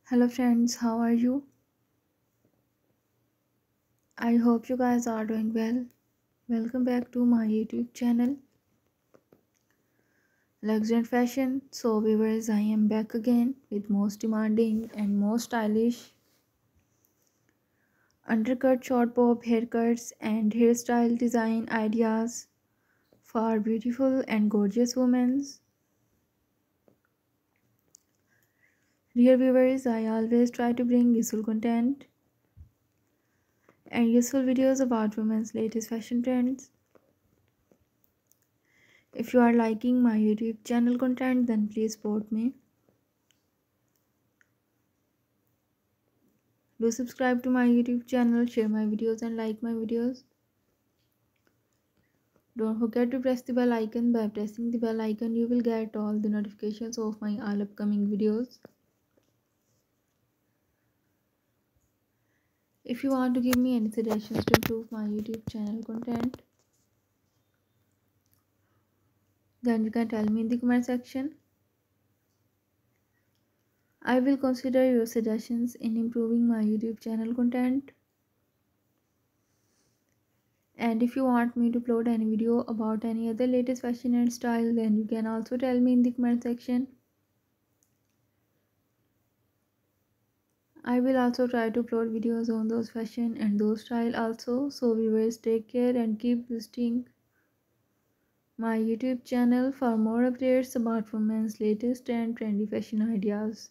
Hello friends, how are you? I hope you guys are doing well. Welcome back to my YouTube channel, Luxury and Fashion. So viewers, I am back again with most demanding and most stylish undercut, short bob haircuts and hairstyle design ideas for beautiful and gorgeous women. Dear viewers, I always try to bring useful content and useful videos about women's latest fashion trends. If you are liking my YouTube channel content, then please support me. Do subscribe to my YouTube channel, share my videos and like my videos. Don't forget to press the bell icon. By pressing the bell icon, you will get all the notifications of my all upcoming videos. If you want to give me any suggestions to improve my YouTube channel content, then you can tell me in the comment section. I will consider your suggestions in improving my YouTube channel content. And if you want me to upload any video about any other latest fashion and style, then you can also tell me in the comment section. I will also try to upload videos on those fashion and those style also. So viewers, take care and keep visiting my YouTube channel for more updates about women's latest and trendy fashion ideas.